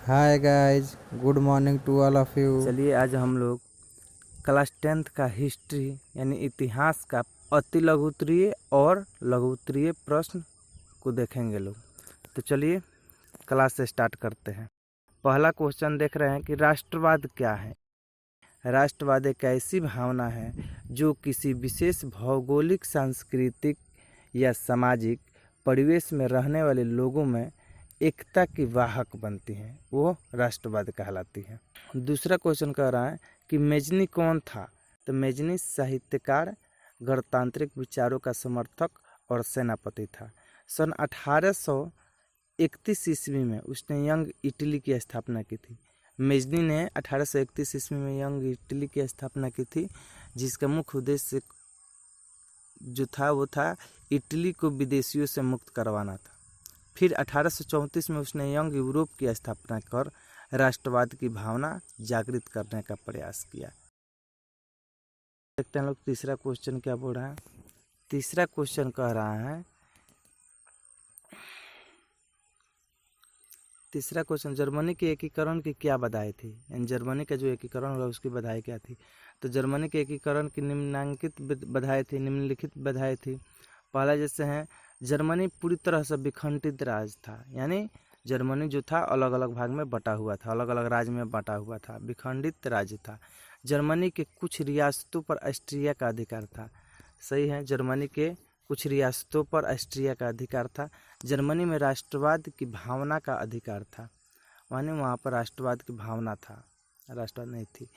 Hi guys, good morning to all of you. चलिए आज हम लोग क्लास 10th का हिस्ट्री यानी इतिहास का अति लघुत्तरीय और लघुत्तरीय प्रश्न को देखेंगे लोग। तो चलिए क्लास से स्टार्ट करते हैं। पहला क्वेश्चन देख रहे हैं कि राष्ट्रवाद क्या है। राष्ट्रवाद एक ऐसी भावना है जो किसी विशेष भौगोलिक, सांस्कृतिक या सामाजिक परिवेश में रहने वाले लोगों में एकता की वाहक बनती है, वो राष्ट्रवाद कहलाती है। दूसरा क्वेश्चन कह रहा है कि मेजनी कौन था। तो मेजनी साहित्यकार, गणतांत्रिक विचारों का समर्थक और सेनापति था। सन 1831 ईस्वी में उसने यंग इटली की स्थापना की थी। मेजनी ने 1831 ईस्वी में यंग इटली की स्थापना की थी, जिसका मुख्य उद्देश्य जो था वो था इटली को विदेशियों से मुक्त करवाना था। फिर 1834 में उसने यंग यूरोप की स्थापना कर राष्ट्रवाद की भावना जागृत करने का प्रयास किया। देखते हैं लोग तीसरा क्वेश्चन क्या बोल रहा है। तीसरा क्वेश्चन कह रहा है, तीसरा क्वेश्चन जर्मनी के एकीकरण की क्या बधाई थी। यानी जर्मनी का जो एकीकरण हुआ उसकी बधाई क्या थी। तो जर्मनी के एकीकरण की निम्नलिखित बधाई थी। पहला जैसे है, जर्मनी पूरी तरह से विखंडित राज्य था। यानी जर्मनी जो था अलग अलग भाग में बटा हुआ था, अलग अलग राज्य में बटा हुआ था, विखंडित राज्य था। जर्मनी के कुछ रियासतों पर ऑस्ट्रिया का अधिकार था। सही है, जर्मनी के कुछ रियासतों पर ऑस्ट्रिया का अधिकार था। जर्मनी में राष्ट्रवाद की भावना का अधिकार था, माने वहाँ पर राष्ट्रवाद की भावना था, राष्ट्रवाद नहीं थी।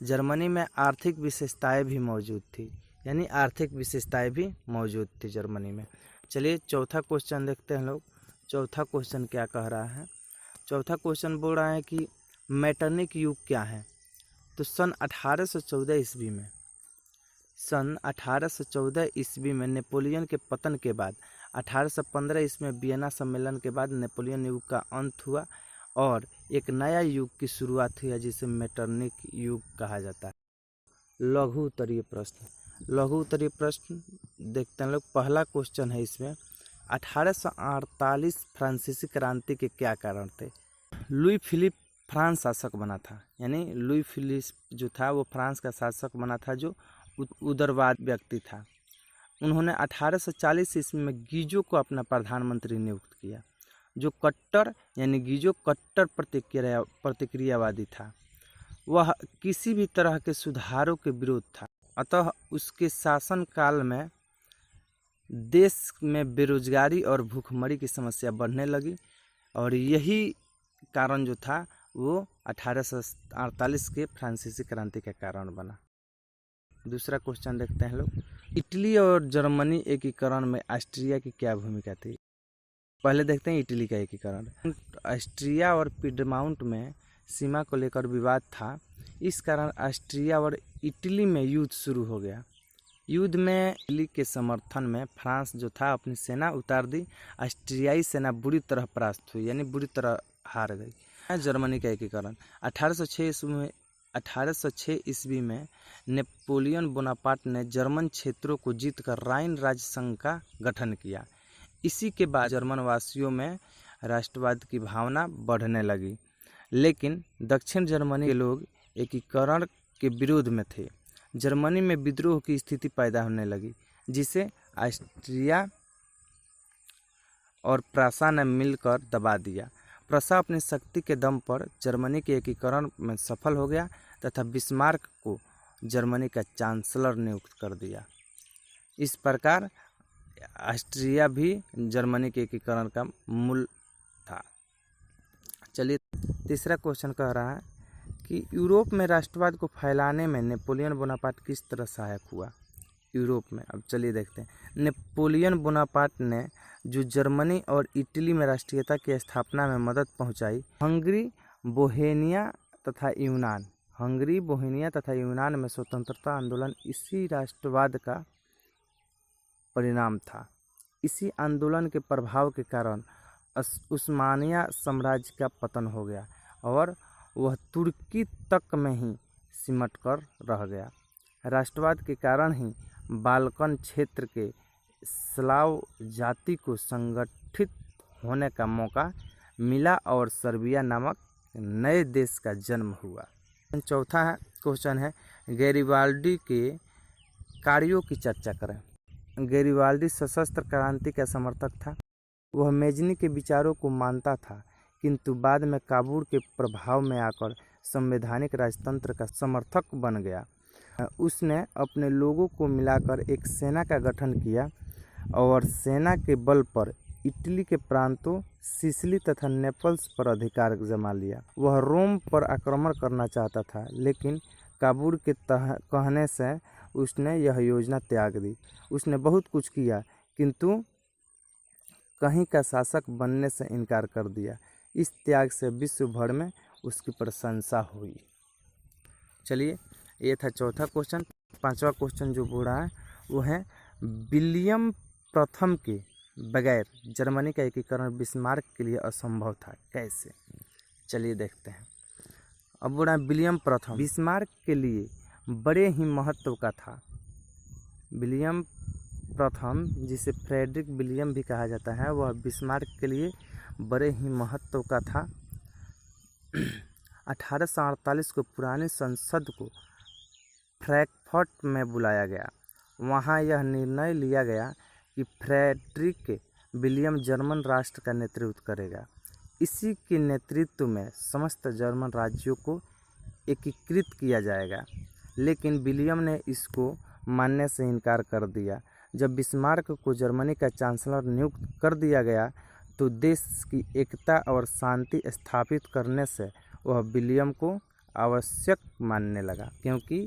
जर्मनी में आर्थिक विशेषताएं भी मौजूद थी, यानी आर्थिक विशेषताएं भी मौजूद थी जर्मनी में। चलिए चौथा क्वेश्चन देखते हैं लोग। चौथा क्वेश्चन क्या कह रहा है। चौथा क्वेश्चन बोल रहा है कि मेटरनिक युग क्या है। तो सन 1814 ईस्वी में नेपोलियन के पतन के बाद 1815 ईस्वी में वियना सम्मेलन के बाद नेपोलियन युग का अंत हुआ और एक नया युग की शुरुआत हुई, जिसे मेटरनिक युग कहा जाता है। लघु उत्तरीय प्रश्न। लघु उत्तरीय प्रश्न देखते हैं लोग। पहला क्वेश्चन है इसमें, 1848 फ्रांसीसी क्रांति के क्या कारण थे। लुई फिलिप फ्रांस शासक बना था। यानी लुई फिलिप जो था वो फ्रांस का शासक बना था, जो उदारवाद व्यक्ति था। उन्होंने 1840 ईस्वी में गीजो को अपना प्रधानमंत्री नियुक्त किया, जो कट्टर यानी गीजो कट्टर प्रतिक्रियावादी था। वह किसी भी तरह के सुधारों के विरोध था। अतः उसके शासनकाल में देश में बेरोजगारी और भूखमरी की समस्या बढ़ने लगी और यही कारण जो था वो 1848 के फ्रांसीसी क्रांति का कारण बना। दूसरा क्वेश्चन देखते हैं लोग। इटली और जर्मनी एकीकरण में ऑस्ट्रिया की क्या भूमिका थी। पहले देखते हैं इटली का एकीकरण। ऑस्ट्रिया और पिडमाउंट में सीमा को लेकर विवाद था। इस कारण ऑस्ट्रिया और इटली में युद्ध शुरू हो गया। युद्ध में इटली के समर्थन में फ्रांस जो था अपनी सेना उतार दी। ऑस्ट्रियाई सेना बुरी तरह परास्त हुई, यानी बुरी तरह हार गई। जर्मनी का एकीकरण 1806 ईस्वी में नेपोलियन बोनापार्ट ने जर्मन क्षेत्रों को जीतकर राइन राज्य संघ का गठन किया। इसी के बाद जर्मन वासियों में राष्ट्रवाद की भावना बढ़ने लगी, लेकिन दक्षिण जर्मनी के लोग एकीकरण के विरोध में थे। जर्मनी में विद्रोह की स्थिति पैदा होने लगी, जिसे ऑस्ट्रिया और प्रासा ने मिलकर दबा दिया। प्रासा अपनी शक्ति के दम पर जर्मनी के एकीकरण में सफल हो गया तथा बिस्मार्क को जर्मनी का चांसलर नियुक्त कर दिया। इस प्रकार ऑस्ट्रिया भी जर्मनी के एकीकरण का मूल था। चलिए तीसरा क्वेश्चन कह रहा है कि यूरोप में राष्ट्रवाद को फैलाने में नेपोलियन बोनापार्ट किस तरह सहायक हुआ। यूरोप में, अब चलिए देखते हैं। नेपोलियन बोनापार्ट ने जो जर्मनी और इटली में राष्ट्रीयता की स्थापना में मदद पहुंचाई, हंगरी, बोहेमिया तथा यूनान में स्वतंत्रता आंदोलन इसी राष्ट्रवाद का परिणाम था। इसी आंदोलन के प्रभाव के कारण उस्मानिया साम्राज्य का पतन हो गया और वह तुर्की तक में ही सिमट कर रह गया। राष्ट्रवाद के कारण ही बाल्कन क्षेत्र के स्लाव जाति को संगठित होने का मौका मिला और सर्बिया नामक नए देश का जन्म हुआ। चौथा क्वेश्चन है गैरिबाल्डी के कार्यों की चर्चा करें। गैरिबाल्डी सशस्त्र क्रांति का समर्थक था। वह मेजनी के विचारों को मानता था, किंतु बाद में काबूल के प्रभाव में आकर संवैधानिक राजतंत्र का समर्थक बन गया। उसने अपने लोगों को मिलाकर एक सेना का गठन किया और सेना के बल पर इटली के प्रांतों, सिसिली तथा नेपल्स पर अधिकार जमा लिया। वह रोम पर आक्रमण करना चाहता था, लेकिन काबूल के कहने से उसने यह योजना त्याग दी। उसने बहुत कुछ किया, किंतु कहीं का शासक बनने से इनकार कर दिया। इस त्याग से विश्व भर में उसकी प्रशंसा हुई। चलिए, ये था चौथा क्वेश्चन। पांचवा क्वेश्चन जो बोल रहा है वो है विलियम प्रथम के बगैर जर्मनी का एकीकरण बिस्मार्क के लिए असंभव था, कैसे? चलिए देखते हैं। अब बोल रहा है विलियम प्रथम बिस्मार्क के लिए बड़े ही महत्व का था। विलियम प्रथम, जिसे फ्रेडरिक विलियम भी कहा जाता है, वह बिस्मार्क के लिए बड़े ही महत्व का था। 1848 को पुरानी संसद को फ्रैंकफर्ट में बुलाया गया। वहां यह निर्णय लिया गया कि फ्रेडरिक विलियम जर्मन राष्ट्र का नेतृत्व करेगा। इसी के नेतृत्व में समस्त जर्मन राज्यों को एकीकृत किया जाएगा, लेकिन विलियम ने इसको मानने से इनकार कर दिया। जब बिस्मार्क को जर्मनी का चांसलर नियुक्त कर दिया गया तो देश की एकता और शांति स्थापित करने से वह विलियम को आवश्यक मानने लगा, क्योंकि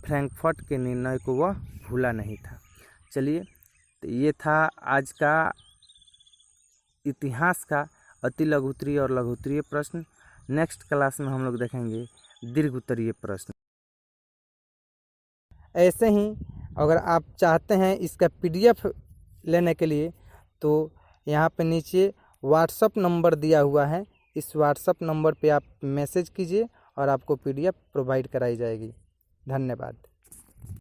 फ्रैंकफर्ट के निर्णय को वह भूला नहीं था। चलिए, तो ये था आज का इतिहास का अति लघुत्तरीय और लघुत्तरीय प्रश्न। नेक्स्ट क्लास में हम लोग देखेंगे दीर्घ उत्तरीय प्रश्न। ऐसे ही अगर आप चाहते हैं इसका PDF लेने के लिए तो यहाँ पे नीचे व्हाट्सअप नंबर दिया हुआ है। इस व्हाट्सअप नंबर पे आप मैसेज कीजिए और आपको PDF प्रोवाइड कराई जाएगी। धन्यवाद।